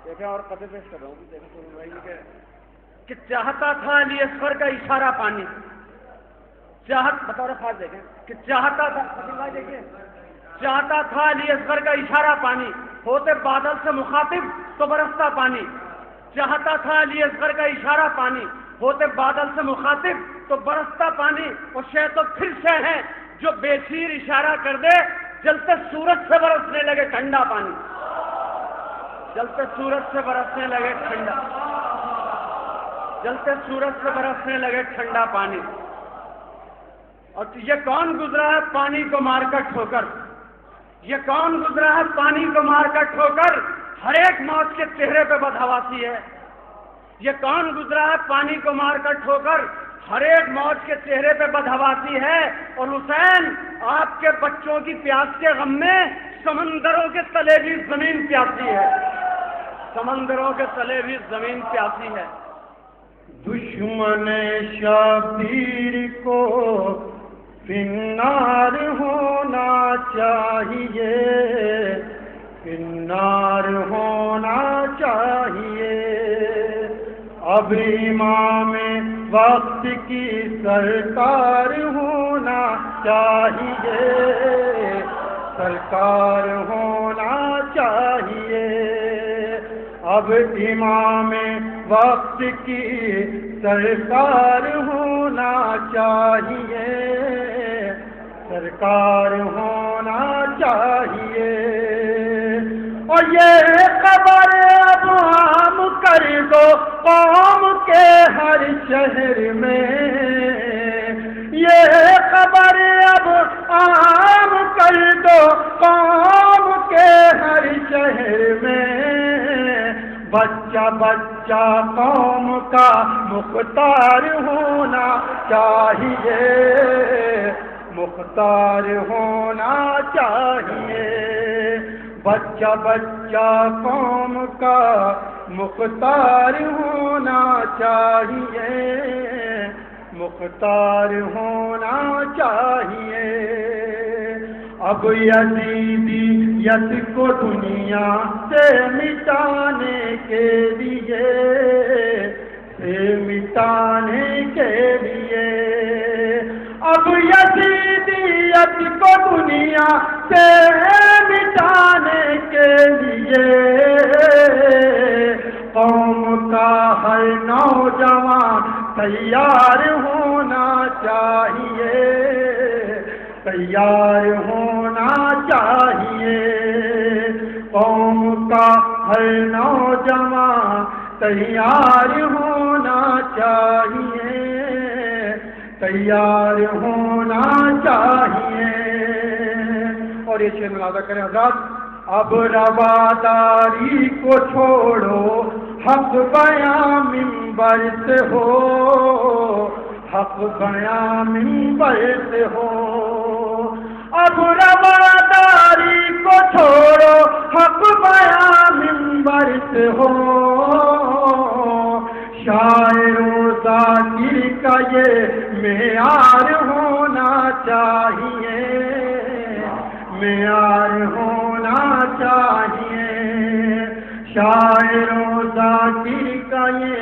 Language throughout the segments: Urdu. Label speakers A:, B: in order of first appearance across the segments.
A: دیکھیں اور قطع پیش کر رہا ہوں، دیکھیں کہ چاہتا تھا علی اصغر کا اشارہ پانی، بطور خاص دیکھیں کہ چاہتا تھا، دیکھیں چاہتا تھا علی اصغر کا اشارہ پانی، ہوتے بادل سے مخاطب تو برستا پانی، چاہتا تھا علی اصغر کا اشارہ پانی، ہوتے بادل سے مخاطب تو برستا پانی، اور شے تو پھر شے ہے جو بے چیر اشارہ کر دے، جلتے سورج سے برسنے لگے ٹھنڈا پانی، جلتے سورج سے برسنے لگے ٹھنڈا، جلتے سورج سے برسنے لگے ٹھنڈا پانی۔ اور یہ کون گزرا ہے پانی کو مار کر ٹھوکر، یہ کون گزرا ہے پانی کو مار کر ٹھوکر، ہر ایک موت کے چہرے پہ بدحواسی ہے، یہ کون گزرا ہے پانی کو مار کر ٹھوکر، ہر ایک موت کے چہرے پہ بدحواسی ہے۔ اور حسین آپ کے بچوں کی پیاس کے غم میں سمندروں کے تلے بھی زمین پیاسی ہے، سمندروں کے تلے بھی زمین پیاسی ہے۔
B: دشمن شبیر کو فنار ہونا چاہیے، فنار ہونا چاہیے، اب امام وقت کی سرکار ہونا چاہیے، سرکار ہونا چاہیے، اب امام وقت کی سرکار ہونا چاہیے، سرکار ہونا چاہیے۔ اور یہ خبر اب عام کر دو قوم کے ہر شہر میں، یہ خبر اب عام کر دو قوم کے ہر شہر میں، بچہ بچہ قوم کا مختار ہونا چاہیے، مختار ہونا چاہیے، بچہ بچہ قوم کا مختار ہونا چاہیے، مختار ہونا چاہیے۔ اب یزیدیت کو دنیا سے مٹانے کے لیے، سے مٹانے کے لیے، اب یزیدیت کو دنیا سے مٹانے کے لیے، قوم کا ہر نوجوان تیار ہونا چاہیے، تیار ہونا چاہیے، قوم کا ہر نوجوان تیار ہونا چاہیے، تیار ہونا چاہیے۔ اور یہ شعر ملاحظہ کریں حضرات، اب رواداری کو چھوڑو، حق بیاں منبر سے ہو، حق بیاں منبر سے ہو، اب رواداری کو چھوڑو، حق بیاں منبر سے ہو، شاعر و ذاکر کا یہ معیار ہونا چاہیے، معیار ہونا چاہیے، شاعر و ذاکر کا یہ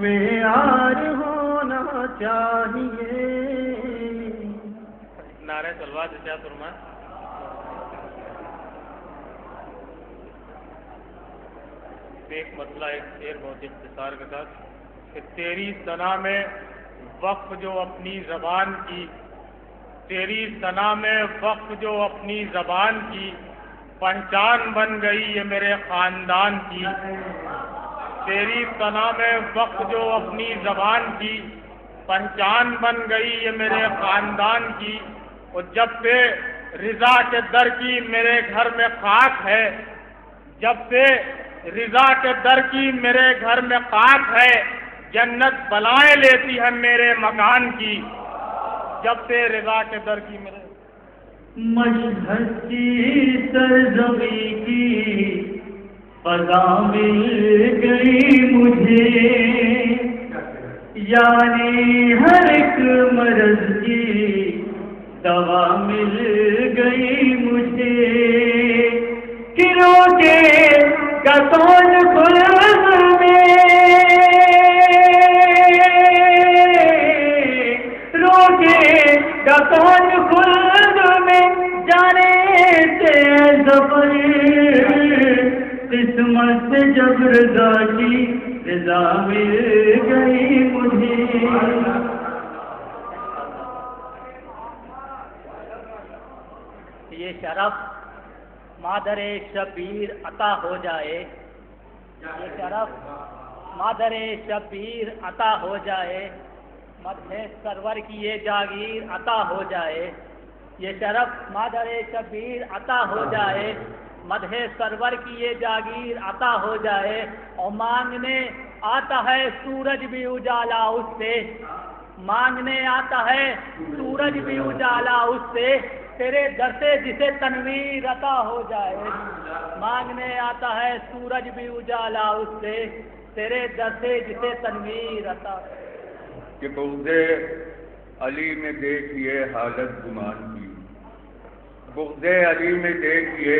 B: معیار ہونا چاہیے۔
C: نعرہ طلبات ارشاد فرمائیں۔ ایک مسئلہ ایک شعر بہت اختصار کے ساتھ کہ تیری ثنا میں وقف جو اپنی زبان کی، تیری ثنا میں وقف جو اپنی زبان کی، پہچان بن گئی یہ میرے خاندان کی، تیری ثنا میں وقف جو اپنی زبان کی، پہچان بن گئی یہ میرے خاندان کی، اور جب سے رضا کے در کی میرے گھر میں خاک ہے، جب سے رضا کے در کی میرے گھر میں خاک ہے، جنت بلائیں لیتی ہے میرے مکان کی، جب سے رضا کے در کی میرے
B: مشہد کی سرزمین کی فضا مل گئی مجھے، یعنی ہر ایک مرض کی دوا مل گئی مجھے، کنوں کے گتون کھل ظفر قسمت سے جب رضا کی رضا مل گئی مجھے.
D: یہ شرف مادر شبیر عطا ہو جائے، یہ شرف مادر شبیر عطا ہو جائے، مدح سرور کی یہ جاگیر عطا ہو جائے. یہ شرف مادر شبیر عطا ہو جائے، مدح سرور کی یہ جاگیر عطا ہو جائے. اور مانگنے آتا ہے سورج بھی اجالا اس سے، مانگنے آتا ہے سورج بھی اجالا اس سے، تیرے در سے جسے تنویر عطا ہو جائے. مانگنے آتا ہے سورج بھی اجالا اس سے، تیرے در سے جسے تنویر عطا ہو جائے.
E: کہ بغض علی میں دیکھیے حالت گمان کی، بغض علی میں دیکھیے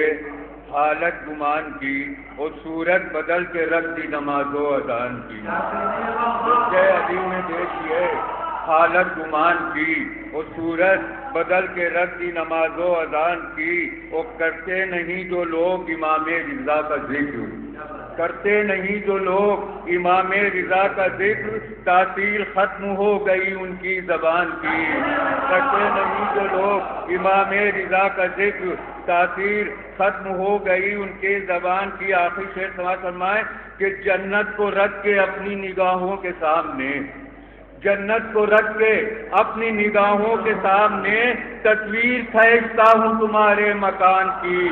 E: حالت گمان کی، اور صورت بدل کے رکھ دی نماز و اذان کی. بغض علی میں دیکھیے حالت گمان کی، اور صورت بدل کے رکھ دی نماز و اذان کی. اور کرتے نہیں جو لوگ امام رضا کا ذکر، کرتے نہیں جو لوگ امام رضا کا ذکر، تاثیر ختم ہو گئی ان کی زبان کی. کرتے نہیں جو لوگ امام رضا کا ذکر، تاثیر ختم ہو گئی ان کے زبان کی. آخر شعر سماعت فرمائیں کہ جنت کو رکھ کے اپنی نگاہوں کے سامنے، جنت کو رکھ کے اپنی نگاہوں کے سامنے تصویر کھینچتا ہوں تمہارے مکان کی.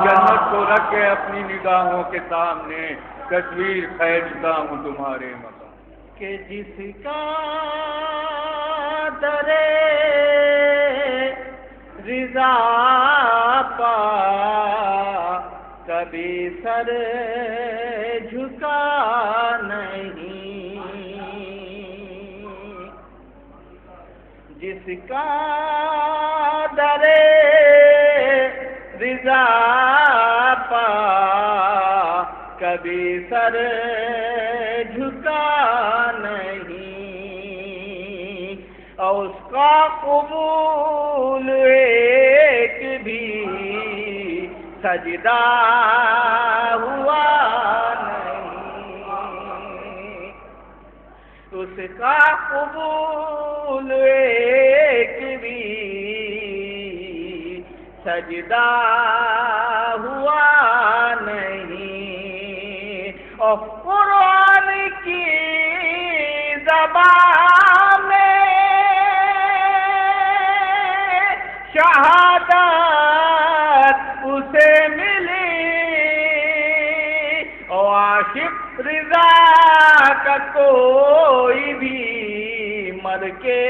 E: جنت کو رکھ کے اپنی نگاہوں کے سامنے تصویر کھینچتا ہوں تمہارے مکان.
D: کہ جس کا درے رضا پا کبھی سر جھکا نہیں، جس کا درے رضا پا کبھی سر جھکا نہیں، اور اس کا قبول ایک بھی سجدہ ہوا نہیں، اس کا قبول ایک بھی سجدہ ہوا نہیں. اور قرآن کی زبان میں شہادت اسے ملی، اور عاشق رضا کا کوئی بھی مر کے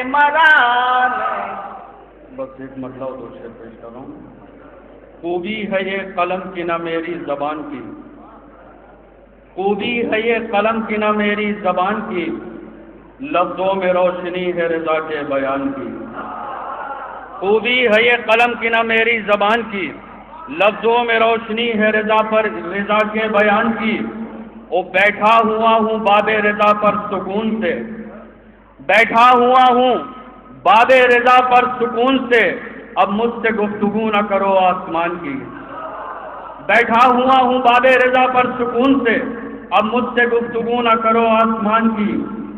D: مرا نہیں.
F: بس ایک مطلب دو شعر پیش کر رہا ہوں. خوبی ہے یہ قلم کی نہ میری زبان کی، خوبی ہے یہ قلم کی نہ میری زبان کی، لفظوں میں روشنی ہے رضا کے بیان کی. خوبی ہے یہ قلم کی نہ میری زبان کی، لفظوں میں روشنی ہے رضا کے بیان کی. او بیٹھا ہوا ہوں باب رضا پر سکون سے، بیٹھا ہوا ہوں باب رضا پر سکون سے، اب مجھ سے گفتگو نہ کرو آسمان کی. بیٹھا ہوا ہوں باب رضا پر سکون سے، اب مجھ سے گفتگو نہ کرو آسمان کی.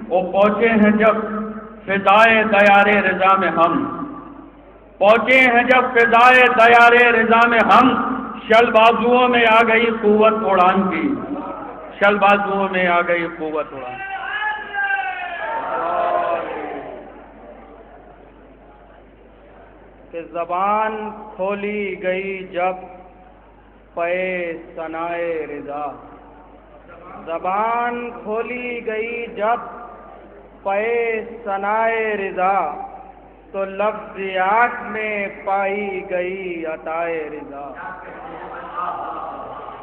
F: وہ پہنچے ہیں جب فضائے دیار رضا میں ہم، پہنچے ہیں جب فضائے دیار رضا میں ہم، شل بازوؤں میں آ گئی قوت اڑان کی، شل بازوؤں میں آ گئی قوت اڑان کی.
A: کہ زبان کھولی گئی جب پے ثنائے رضا، زبان کھولی گئی جب پے ثنائے رضا، تو لفظیات میں پائی گئی عطائے رضا،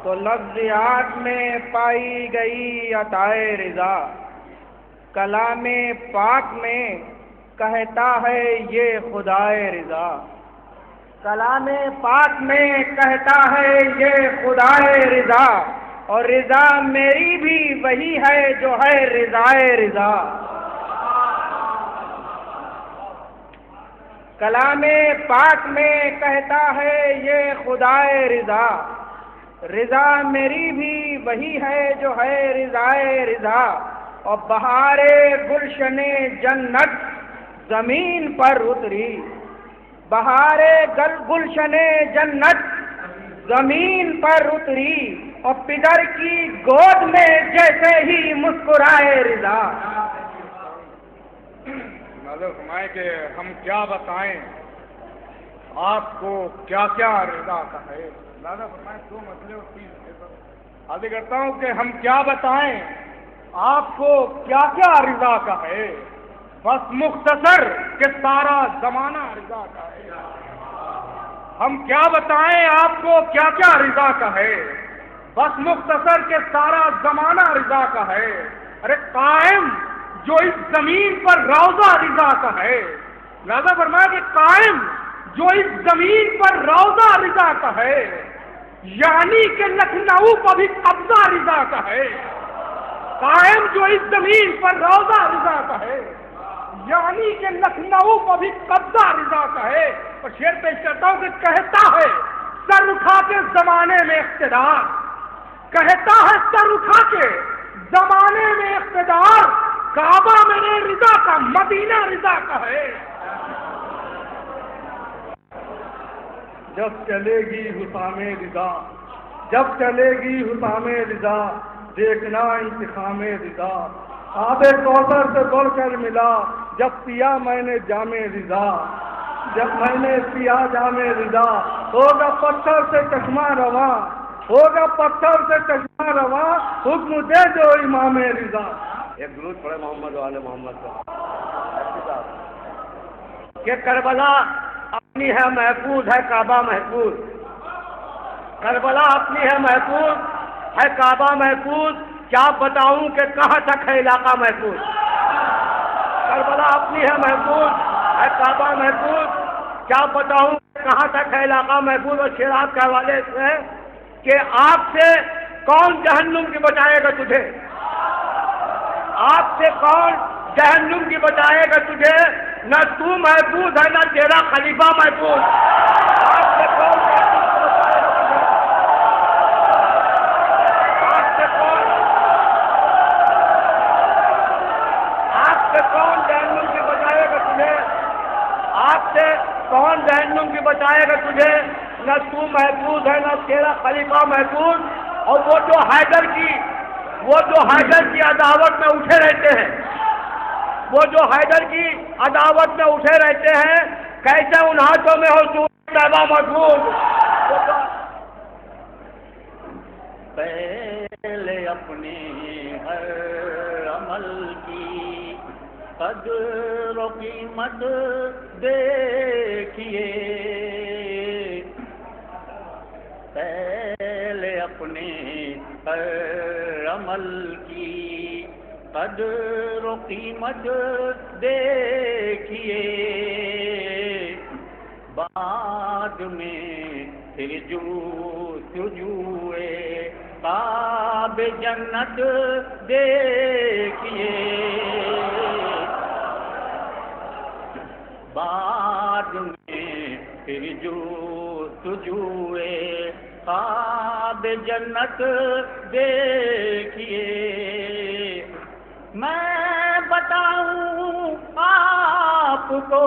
A: تو لفظیات میں پائی گئی عطائے رضا. کلام پاک میں کہتا ہے یہ خدائے رضا، کلام پاک میں کہتا ہے یہ خدائے رضا، اور رضا میری بھی وہی ہے جو ہے رضائے رضا. کلام پاک میں کہتا ہے یہ خدائے رضا، رضا میری بھی وہی ہے جو ہے رضائے رضا، اور بہار گلشن جنت زمین پر اتری، بہار گلشن جنت زمین پر اتری، اور پدر کی گود میں جیسے ہی مسکرائے رضا۔
C: نظر فرمائے کہ ہم کیا بتائیں آپ کو کیا کیا رضا کا ہے۔ نظر فرمائے دو مسئلے اور تین عرض کرتا ہوں کہ ہم کیا بتائیں آپ کو کیا کیا رضا کا ہے، بس مختصر کہ سارا زمانہ رضا کا ہے۔ ہم کیا بتائیں آپ کو کیا کیا رضا کا ہے، بس مختصر کہ سارا زمانہ رضا کا ہے۔ ارے قائم جو اس زمین پر روضہ رضا کا ہے، لہذا فرمایا کہ قائم جو اس زمین پر روضہ رضا کا ہے، یعنی کہ لکھنؤ پر بھی قبضہ رضا کا ہے، قائم جو اس زمین پر روضہ رضا کا ہے، یعنی کہ لکھنؤ پر بھی قبضہ رضا کا ہے۔ اور شعر پیش کرتا ہوں کہ کہتا ہے سر اٹھا کے زمانے میں اقتدار، کہتا ہے سر اٹھا کے زمانے میں اقتدار، کعبہ میرے رضا کا مدینہ رضا کا ہے۔
A: جب چلے گی حسام رضا، جب چلے گی حسام رضا، دیکھنا انتخاب رضا، آب کوثر سے بڑھ کر ملا جب پیا میں نے جام رضا، جب میں نے پیا جام رضا، ہوگا پتھر سے چشمہ رواں، ہوگا پتھر سے چشمہ رواں، حکم دے جو امام رضا۔ ایک درود پڑھے محمد والے محمد کا کہ کربلا اپنی ہے محفوظ ہے کعبہ محفوظ، کربلا اپنی ہے محفوظ ہے کعبہ محفوظ، کیا بتاؤں کہ کہاں تک ہے علاقہ محفوظ، کربلا اپنی ہے محفوظ ہے کعبہ محفوظ، کیا بتاؤں کہاں تک ہے علاقہ محفوظ۔ اور شیراز کے حوالے سے کہ آپ سے کون جہنم کی بچائے گا تجھے، آپ سے کون جہنم کی بچائے گا تجھے، نہ تو محفوظ ہے نہ تیرا خلیفہ محفوظ، آپ سے کون جہنم کی بچائے گا تجھے، آپ سے کون جہنم کی بچائے گا تجھے، نہ تو محفوظ ہے نہ تیرا خلیفہ محفوظ۔ اور وہ جو حیدر کی عداوت میں اٹھے رہتے ہیں، وہ جو حیدر کی عداوت میں اٹھے رہتے ہیں، کیسے ان ہاتھوں میں ہو سورۃ طیبہ محفوظ۔
D: پہلے اپنے ہر عمل کی قدر و قیمت دیکھیے، پہلے اپنے ہر عمل کی قدر و قیمت دیکھیے، بعد میں پھر جوئے باب جنت دیکھیے، بعد میں پھر جوئے باب جنت دیکھیے۔ میں بتاؤں آپ کو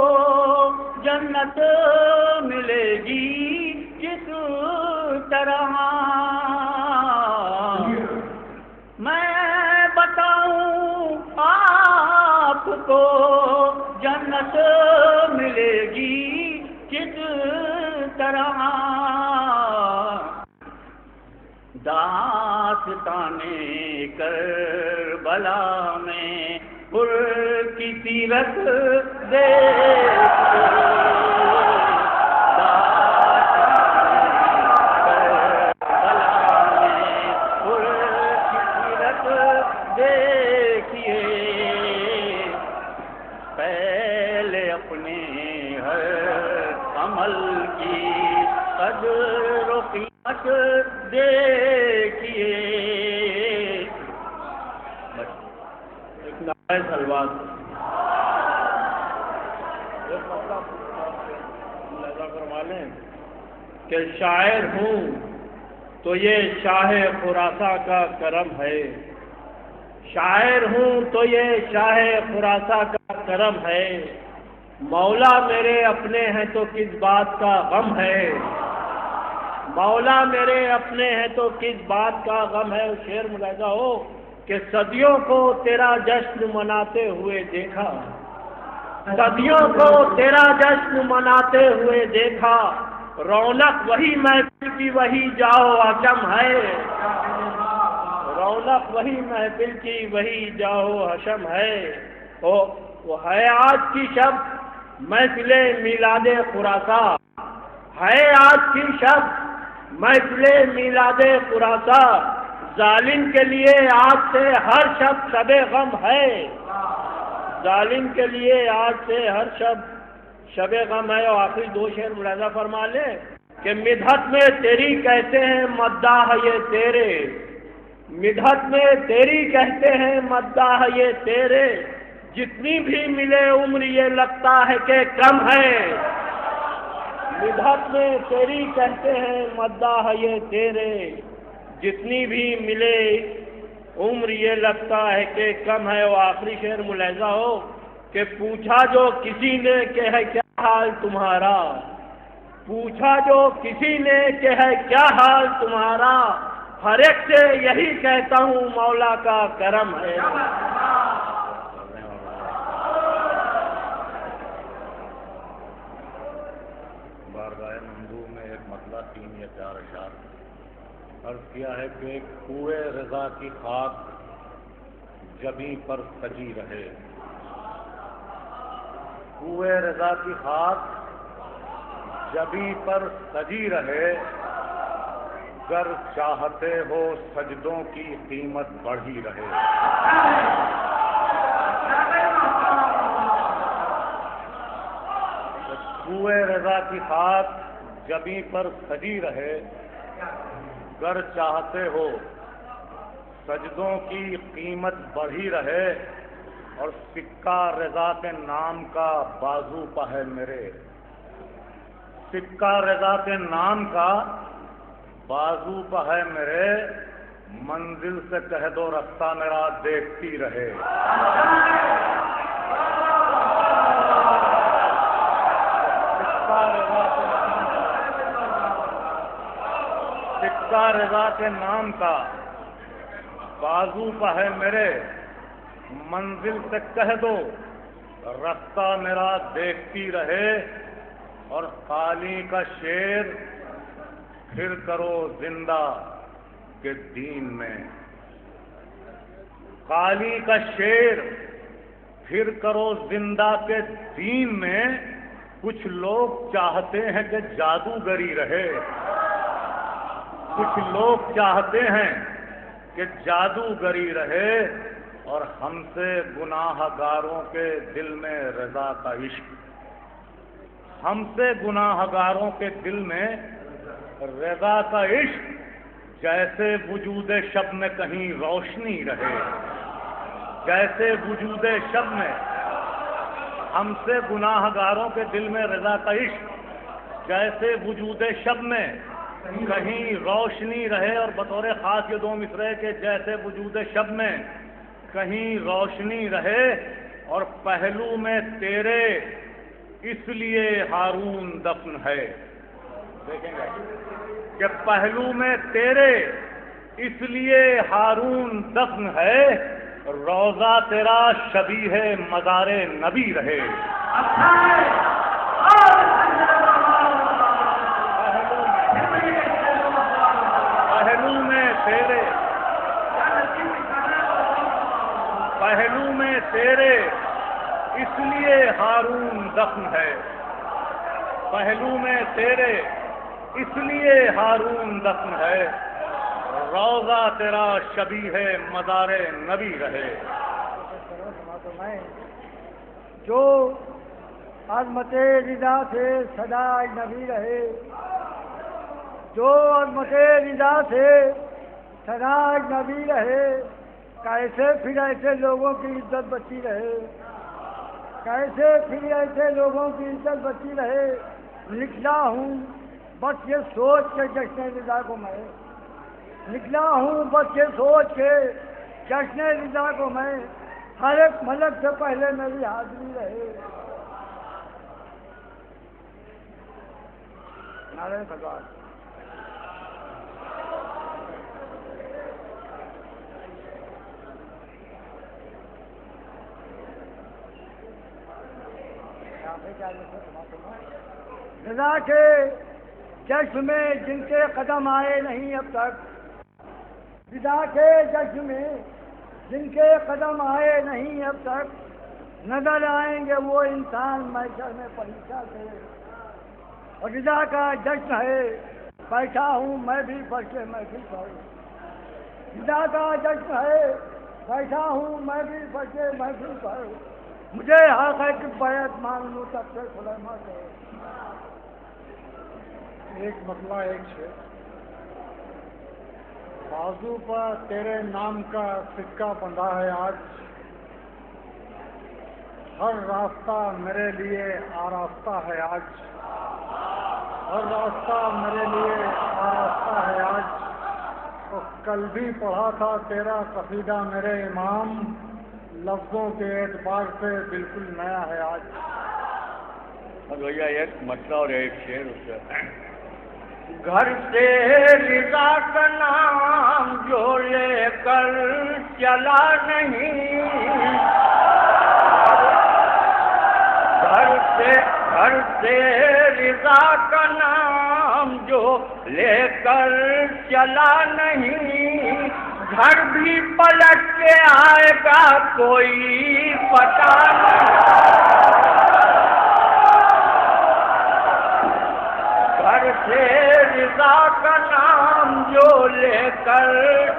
D: جنت ملے گی کس طرح، میں بتاؤں آپ کو جنت ملے گی کس طرح، داستان کربلا میں پر کی سیرت دیکھیے، دیکھیے، پہلے اپنے ہر عمل کی قدر و قیمت دیکھیے۔
F: سلوات
C: ملاحظہ فرما لیں کہ شاعر ہوں تو یہ شاہ خراساں کا کرم ہے، شاعر ہوں تو یہ شاہ خراساں کا کرم ہے، مولا میرے اپنے ہیں تو کس بات کا غم ہے، مولا میرے اپنے ہیں تو کس بات کا غم ہے۔ شعر ملاحظہ ہو کہ صدیوں کو تیرا جشن مناتے ہوئے دیکھا، صدیوں کو تیرا جشن مناتے ہوئے دیکھا، رونق وہی محفل کی وہی جاؤ حشم ہے، رونق وہی محفل کی وہی جاؤ حشم ہے۔ وہ ہے آج کی شب محفل میلاد خراساں، ہے آج کی شب محفل میلاد خراساں، ظالم کے لیے آج سے ہر شب شب غم ہے، ظالم کے لیے آج سے ہر شب شب غم ہے۔ اور آخری دو شعر ملاحظہ فرما لیں کہ مدحت میں تیری کہتے ہیں مداح یہ تیرے، مدحت میں تیری کہتے ہیں مداح یہ تیرے، جتنی بھی ملے عمر یہ لگتا ہے کہ کم ہے، مدحت میں تیری کہتے ہیں مداح یہ تیرے، جتنی بھی ملے عمر یہ لگتا ہے کہ کم ہے۔ اور آخری شعر ملاحظہ ہو کہ پوچھا جو کسی نے کہ ہے کیا حال تمہارا، پوچھا جو کسی نے کہ ہے کیا حال تمہارا، ہر ایک سے یہی کہتا ہوں مولا کا کرم ہے۔ بارگاہ ممدوح میں ایک مطلع 3 یا 4 اشعار عرض کیا ہے کہ کوئے رضا کی خاک جبیں پر سجی رہے، کوئے رضا کی خاک جبیں پر سجی رہے، گر چاہتے ہو سجدوں کی قیمت بڑھی رہے۔ کوئے رضا کی خاک جبیں پر سجی رہے، گر چاہتے ہو سجدوں کی قیمت بڑھی رہے، اور سکہ رضا کے نام کا بازو پہ ہے میرے، سکہ رضا کے نام کا بازو پہ ہے میرے، منزل سے کہہ دو رستہ میرا دیکھتی رہے۔ سکہ رضا کے نام کا بازو پہ ہے میرے، منزل سے کہہ دو رستہ میرا دیکھتی رہے، اور قالی کا شیر پھر کرو زندہ کے دین میں، قالی کا شیر پھر کرو زندہ کے دین میں، کچھ لوگ چاہتے ہیں کہ جادوگری رہے، کچھ لوگ چاہتے ہیں کہ جادوگری رہے، اور ہم سے گناہ گاروں کے دل میں رضا کا عشق، ہم سے گناہ گاروں کے دل میں رضا کا عشق، جیسے وجود شب میں کہیں روشنی رہے، جیسے وجود شب میں ہم سے گناہ گاروں کے دل میں رضا کا عشق، جیسے وجود شب میں کہیں روشنی رہے، اور بطور خاص یہ 2 مصرعے کہ جیسے وجود شب میں کہیں روشنی رہے، اور پہلو میں تیرے اس لیے ہارون دفن ہے، دیکھیں گے کہ پہلو میں تیرے اس لیے ہارون دفن ہے، روضہ تیرا شبیہ مزار نبی رہے۔ پہلو میں تیرے، پہلو میں تیرے اس لیے ہارون دفن ہے، پہلو میں تیرے اس لیے ہارون دفن ہے، روضہ تیرا شبیہ مزار نبی رہے۔
G: جو عظمت رضا سے سدا نبی رہے، جو عظمت رضا سے سدا نبی رہے، کیسے پھر ایسے لوگوں کی عزت بچی رہے، کیسے پھر ایسے لوگوں کی عزت بچی رہے، نکلا ہوں بس یہ سوچ کے جشن رضا کو میں، نکلا ہوں بس یہ سوچ کے جشن رضا کو میں، ہر ایک ملک سے پہلے میری حاضری رہے۔ نعرہ تکبیر۔ رضا کے جشن میں جن کے قدم آئے نہیں اب تک، رضا کے جشن میں جن کے قدم آئے نہیں اب تک، نظر آئیں گے وہ انسان محشر میں پریشاں سے۔ اور رضا کا جشن ہے، بیٹھا ہوں میں بھی فرش محفل پر، رضا کا جشن ہے، بیٹھا ہوں میں بھی فرش محفل پر، مجھے حق ہے کہ بیعت مان لوں تب سے سلیمان سے۔
A: ایک مسئلہ ایک ہے، بازو پر تیرے نام کا سکہ بندھا ہے آج، ہر راستہ میرے لیے آراستہ ہے آج، ہر راستہ میرے لیے آراستہ ہے آج۔ تو کل بھی پڑھا تھا تیرا قصیدہ میرے امام، لفظوں کے اعتبار سے بالکل نیا ہے آج۔
E: بھیا ایک مسئلہ اور ایک شعر اس سے۔
F: گھر سے رضا کا نام جو لے کر چلا نہیں، گھر سے رضا کا نام جو لے کر چلا نہیں، گھر بھی پلٹ کے آئے گا کوئی پتہ نہیں۔ گھر سے رضا کا نام جو لے کر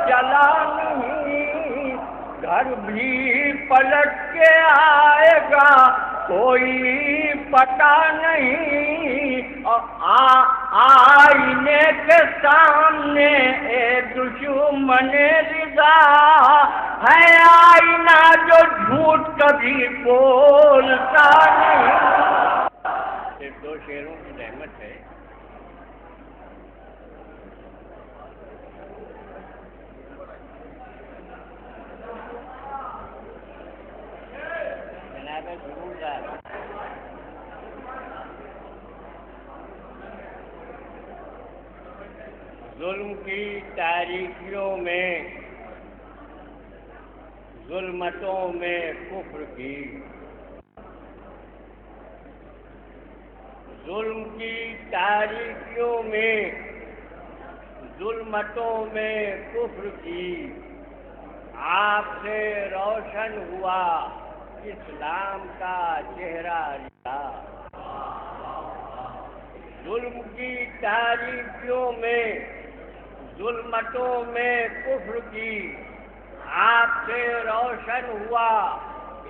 F: چلا نہیں، گھر بھی پلٹ کے آئے گا کوئی پتہ نہیں۔ آئینے کے سامنے اے دشمن رضا ہے آئینہ جو جھوٹ کبھی بولتا نہیں۔ صرف دو شعروں کی زحمت ہے۔ ظلم کی تاریکیوں میں، ظلمتوں میں کفر کی، ظلم کی تاریکیوں میں، ظلمتوں میں کفر کی، آپ سے روشن ہوا اسلام کا چہرہ رضا۔ ظلم کی تاریکیوں میں، ظلمتوں میں کفر کی، آپ سے روشن ہوا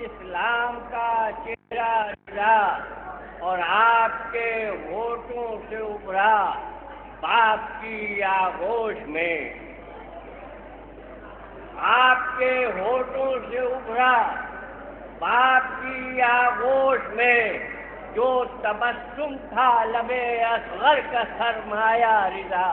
F: اسلام کا چہرہ رضا، اور آپ کے ہونٹوں سے ابھرا باپ کی آغوش میں، آپ کے ہونٹوں سے ابھرا باپ کی آغوش میں، جو تبسم تھا لبِ اصغر کا سرمایہ رضا۔